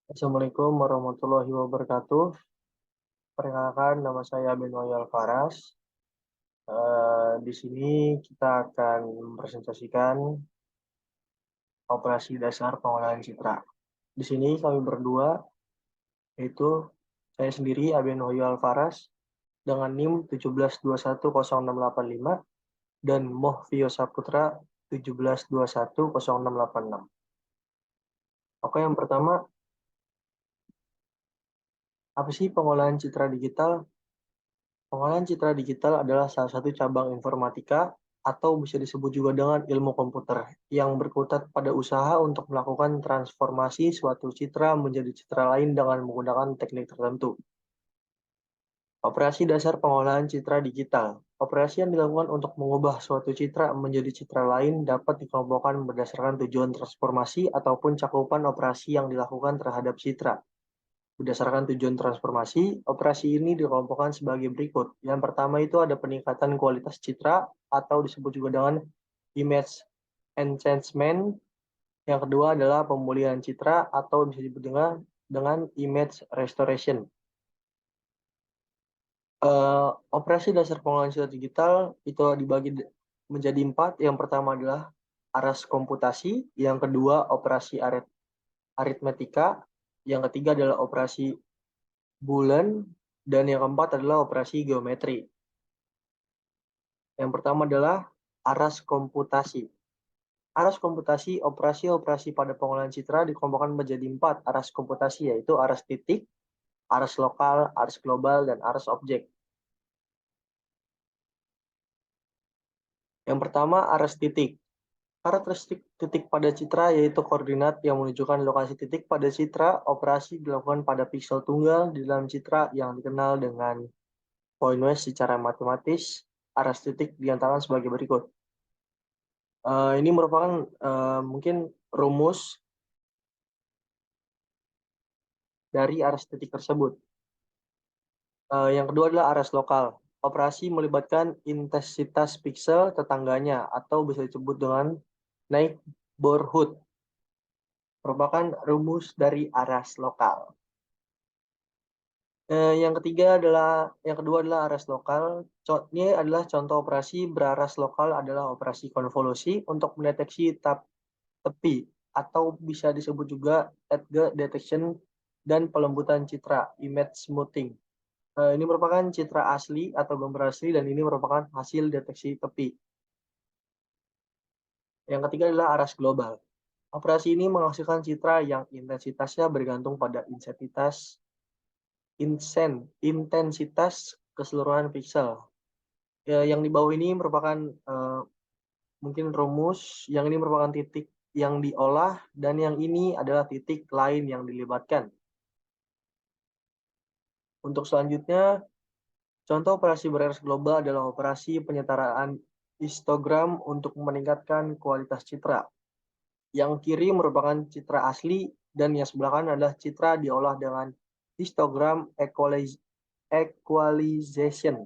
Assalamualaikum warahmatullahi wabarakatuh. Perkenalkan, nama saya Benoyal Faras. Di sini kita akan mempresentasikan operasi dasar pengolahan citra. Di sini kami berdua, yaitu saya sendiri, Abenoyal Faras, dengan NIM 17210685 dan Mohvio Saputra 17210686. Oke, yang pertama, apa sih pengolahan citra digital? Pengolahan citra digital adalah salah satu cabang informatika atau bisa disebut juga dengan ilmu komputer yang berkutat pada usaha untuk melakukan transformasi suatu citra menjadi citra lain dengan menggunakan teknik tertentu. Operasi dasar pengolahan citra digital. Operasi yang dilakukan untuk mengubah suatu citra menjadi citra lain dapat dikelompokkan berdasarkan tujuan transformasi ataupun cakupan operasi yang dilakukan terhadap citra. Berdasarkan tujuan transformasi, operasi ini dikelompokkan sebagai berikut. Yang pertama itu ada peningkatan kualitas citra atau disebut juga dengan image enhancement. Yang kedua adalah pemulihan citra atau bisa disebut dengan image restoration. Operasi dasar pengolahan citra digital itu dibagi menjadi 4. Yang pertama adalah aras komputasi, yang kedua operasi aritmetika, yang ketiga adalah operasi Boolean, dan yang keempat adalah operasi geometri. Yang pertama adalah aras komputasi. Aras komputasi, operasi-operasi pada pengolahan citra dikelompokkan menjadi 4 aras komputasi, yaitu aras titik, aras lokal, aras global, dan aras objek. Yang pertama, aras titik. Karakteristik titik pada citra yaitu koordinat yang menunjukkan lokasi titik pada citra. Operasi dilakukan pada piksel tunggal di dalam citra yang dikenal dengan point wise secara matematis. Aras titik dinyatakan sebagai berikut. Ini merupakan mungkin rumus dari aras titik tersebut. Yang kedua adalah aras lokal. Operasi melibatkan intensitas piksel tetangganya atau bisa disebut dengan neighborhood. Merupakan rumus dari aras lokal. Yang kedua adalah aras lokal. Ini adalah contoh operasi beraras lokal adalah operasi konvolusi untuk mendeteksi tepi atau bisa disebut juga edge detection dan pelembutan citra, image smoothing. Ini merupakan citra asli atau gambar asli dan ini merupakan hasil deteksi tepi. Yang ketiga adalah aras global. Operasi ini menghasilkan citra yang intensitasnya bergantung pada intensitas keseluruhan piksel. Yang di bawah ini merupakan mungkin rumus, yang ini merupakan titik yang diolah, dan yang ini adalah titik lain yang dilibatkan. Untuk selanjutnya, contoh operasi beraras global adalah operasi penyetaraan histogram untuk meningkatkan kualitas citra. Yang kiri merupakan citra asli, dan yang sebelah kanan adalah citra diolah dengan histogram equalization.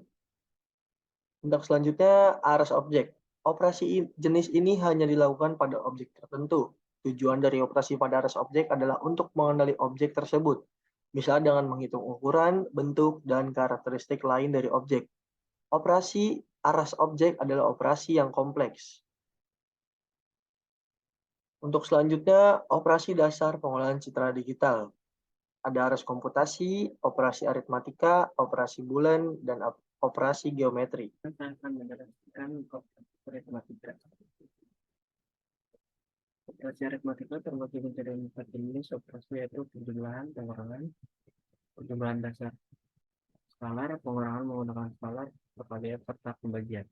Untuk selanjutnya, aras objek. Operasi jenis ini hanya dilakukan pada objek tertentu. Tujuan dari operasi pada aras objek adalah untuk mengenali objek tersebut, misalnya dengan menghitung ukuran, bentuk, dan karakteristik lain dari objek. Operasi aras objek adalah operasi yang kompleks. Untuk selanjutnya, operasi dasar pengolahan citra digital. Ada aras komputasi, operasi aritmatika, operasi Boolean, dan operasi geometri. Saya akan menjelaskan aritmatika. Operasi aritmatika terbagi menjadi 4 jenis operasi, yaitu penjumlahan, pengurangan, penjumlahan dasar skalar, pengurangan menggunakan skalar, perkalian, serta pembagian.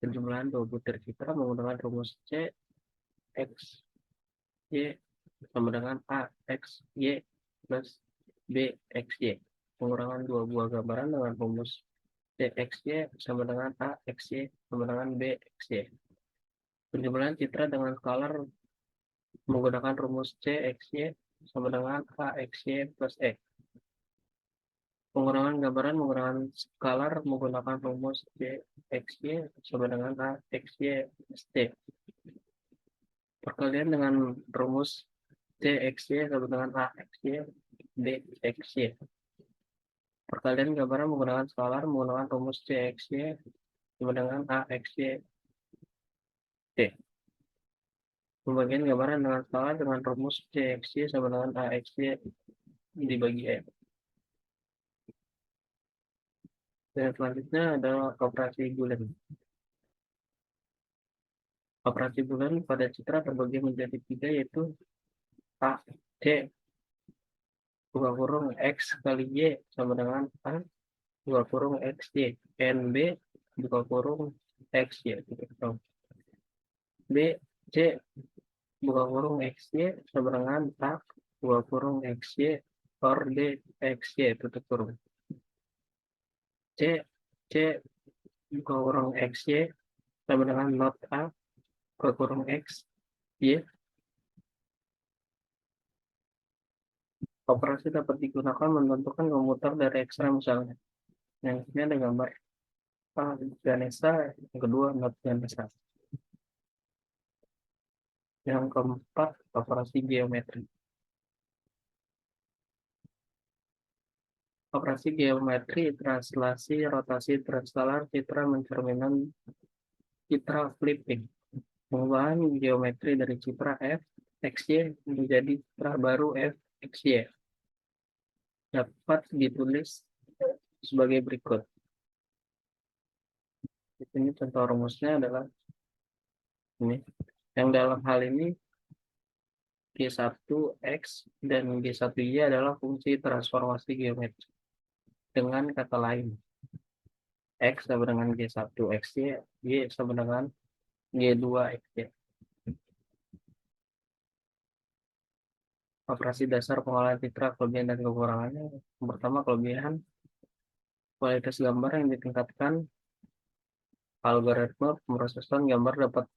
Penjumlahan dua butir citra menggunakan rumus C X Y sama dengan A X Y plus B X Y. Pengurangan dua buah gambaran dengan rumus C X Y sama dengan A X Y sama dengan B X Y. Penjumlahan citra dengan skalar menggunakan rumus C X Y sama dengan A X Y plus E. Pengurangan gambaran menggunakan skalar menggunakan rumus C X Y sama dengan A X Y plus T. Perkalian dengan rumus CXY sama dengan AXY, BXY. Perkalian gambaran menggunakan skalar menggunakan rumus CXY sama dengan AXY, D. Pembagian gambaran dengan skalar dengan rumus CXY sama dengan AXY dibagi M. Dan selanjutnya adalah operasi bulan. Operasi bulan pada citra terbagi menjadi 3, yaitu A, D, buka kurung X kali Y sama dengan A, buka kurung XY, NB, buka kurung XY, B, C, buka kurung XY sama dengan A, buka kurung XY, or D, XY, tutup kurung. C, C, buka kurung XY sama dengan not A, buka kurung X, Y. Operasi dapat digunakan menentukan komuter dari ekstrem misalnya. Yang ini ada gambar A Ganesha, yang kedua not Ganesha. Yang keempat, operasi geometri. Operasi geometri, translasi, rotasi, transkalar, citra mencerminkan citra flipping. Pengubahan geometri dari citra F, XY menjadi citra baru F, XY. Dapat ditulis sebagai berikut. Di sini contoh rumusnya adalah ini. Yang dalam hal ini G1X dan G1Y adalah fungsi transformasi geometri. Dengan kata lain, X sama dengan G1XY, Y sama dengan G2XY. Operasi dasar pengolahan citra, kelebihan dan kekurangannya. Yang pertama, kelebihan kualitas gambar yang ditingkatkan. Algoritma pemrosesan gambar dapat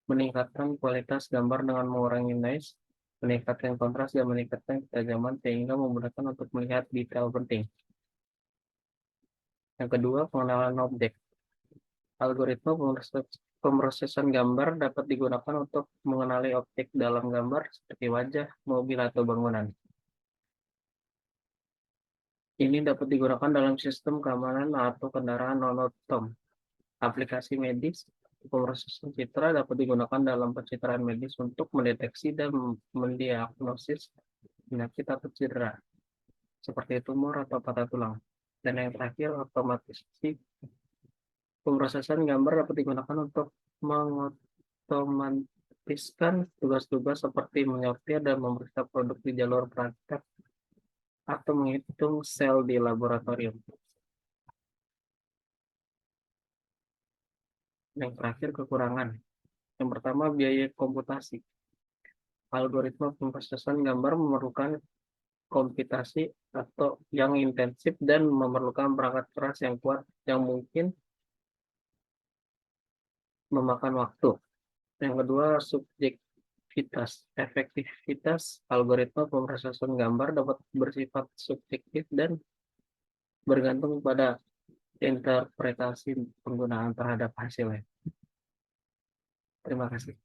meningkatkan kualitas gambar dengan mengurangi noise, meningkatkan kontras, dan meningkatkan ketajaman sehingga memudahkan untuk melihat detail penting. Yang kedua, pengenalan objek. Algoritma pemrosesan gambar dapat digunakan untuk mengenali objek dalam gambar seperti wajah, mobil, atau bangunan. Ini dapat digunakan dalam sistem keamanan atau kendaraan non-otom. Aplikasi medis, pemrosesan citra dapat digunakan dalam pencitraan medis untuk mendeteksi dan mendiagnosis penyakit atau cedera, seperti tumor atau patah tulang. Dan yang terakhir, otomatisasi. Pemrosesan gambar dapat digunakan untuk mengotomatiskan tugas-tugas seperti menyortir dan memeriksa produk di jalur praktek atau menghitung sel di laboratorium. Yang terakhir, kekurangan. Yang pertama, biaya komputasi. Algoritma pemrosesan gambar memerlukan komputasi atau yang intensif dan memerlukan perangkat keras yang kuat yang mungkin memakan waktu. Yang kedua, subjektivitas. Efektivitas algoritma pemrosesan gambar dapat bersifat subjektif dan bergantung pada interpretasi penggunaan terhadap hasilnya. Terima kasih.